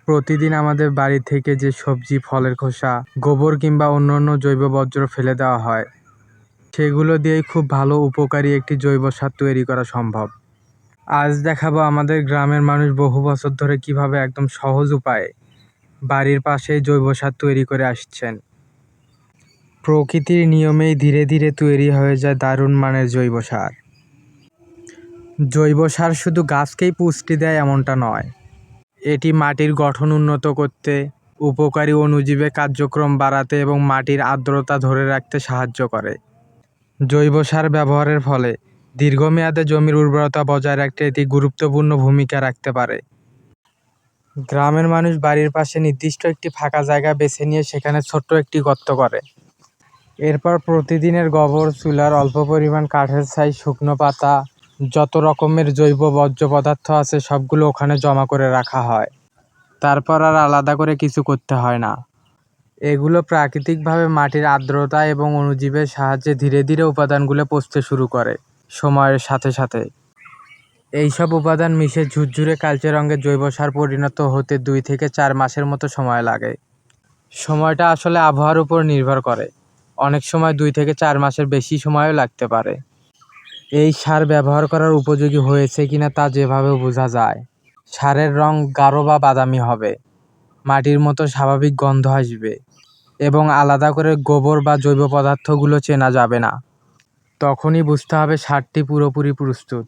প্রতিদিন আমাদের বাড়ি থেকে যে সবজি, ফলের খোসা, গোবর কিংবা অন্যান্য জৈব বর্জ্য ফেলে দেওয়া হয়, সেগুলো দিয়েই খুব ভালো উপকারী একটি জৈব সার তৈরি করা সম্ভব। আজ দেখাবো আমাদের গ্রামের মানুষ বহু বছর ধরে কিভাবে একদম সহজ উপায়ে বাড়ির পাশেই জৈব সার তৈরি করে আসছেন। প্রকৃতির নিয়মেই ধীরে ধীরে তৈরি হয়ে যায় দারুণ মানের জৈব সার। জৈব সার শুধু গাছকেই পুষ্টি দেয় এমনটা নয়, এটি মাটির গঠন উন্নত করতে, উপকারী অণুজীবের কার্যক্রম বাড়াতে এবং মাটির আর্দ্রতা ধরে রাখতে সাহায্য করে। জৈব সার ব্যবহারের ফলে দীর্ঘমেয়াদে জমির উর্বরতা বজায় রাখতে এটি গুরুত্বপূর্ণ ভূমিকা রাখতে পারে। গ্রামের মানুষ বাড়ির পাশে নির্দিষ্ট একটি ফাঁকা জায়গা বেছে নিয়ে সেখানে ছোট্ট একটি গর্ত করে। এরপর প্রতিদিনের গোবর, চুলার অল্প পরিমাণ কাঠের ছাই, শুকনো পাতা, যত রকমের জৈব বর্জ্য পদার্থ আছে সবগুলো ওখানে জমা করে রাখা হয়। তারপর আর আলাদা করে কিছু করতে হয় না। এগুলো প্রাকৃতিকভাবে মাটির আর্দ্রতা এবং অণুজীবের সাহায্যে ধীরে ধীরে উপাদানগুলো পচতে শুরু করে সময়ের সাথে সাথে। এইসব উপাদান মিশে ঝুরঝুরে কালচে রঙের জৈব সার পরিণত হতে 2 থেকে 4 মাসের মতো সময় লাগে। সময়টা আসলে আবহাওয়ার উপর নির্ভর করে, অনেক সময় 2 থেকে 4 মাসের বেশি সময়ও লাগতে পারে। এই সার ব্যবহার করার উপযোগী হয়েছে কিনা তা যেভাবে বোঝা যায়। সারের রং গাঢ় বা বাদামি হবে, মাটির মতো স্বাভাবিক গন্ধ আসবে এবং আলাদা করে গোবর বা জৈব পদার্থগুলো চেনা যাবে না। তখনই বুঝতে হবে সারটি পুরোপুরি প্রস্তুত।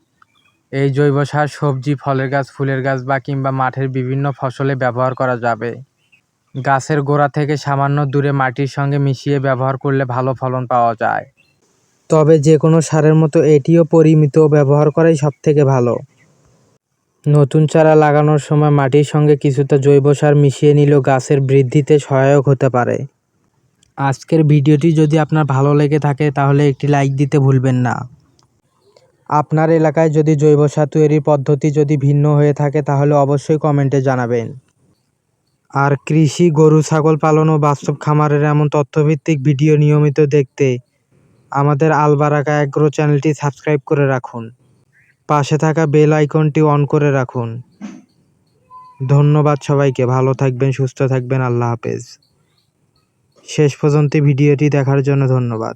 এই জৈব সার সবজি, ফলের গাছ, ফুলের গাছ বা কিংবা মাঠের বিভিন্ন ফসলে ব্যবহার করা যাবে। গাছের গোড়া থেকে সামান্য দূরে মাটির সঙ্গে মিশিয়ে ব্যবহার করলে ভালো ফলন পাওয়া যায়। তবে যে কোনো সারের মতো এটিও পরিমিত ব্যবহার করাই সবথেকে ভালো। নতুন চারা লাগানোর সময় মাটির সঙ্গে কিছুটা জৈব সার মিশিয়ে নিলেও গাছের বৃদ্ধিতে সহায়ক হতে পারে। আজকের ভিডিওটি যদি আপনার ভালো লেগে থাকে তাহলে একটি লাইক দিতে ভুলবেন না। আপনার এলাকায় যদি জৈব সার তৈরির পদ্ধতি যদি ভিন্ন হয়ে থাকে তাহলে অবশ্যই কমেন্টে জানাবেন। আর কৃষি, গরু, ছাগল পালন ও বাস্তব খামারের এমন তথ্যভিত্তিক ভিডিও নিয়মিত দেখতে আমাদের আলবারাকা অ্যাগ্রো চ্যানেলটি সাবস্ক্রাইব করে রাখুন। পাশে থাকা বেল আইকনটি অন করে রাখুন। ধন্যবাদ সবাইকে। ভালো থাকবেন, সুস্থ থাকবেন। আল্লাহ হাফেজ। শেষ পর্যন্ত ভিডিওটি দেখার জন্য ধন্যবাদ।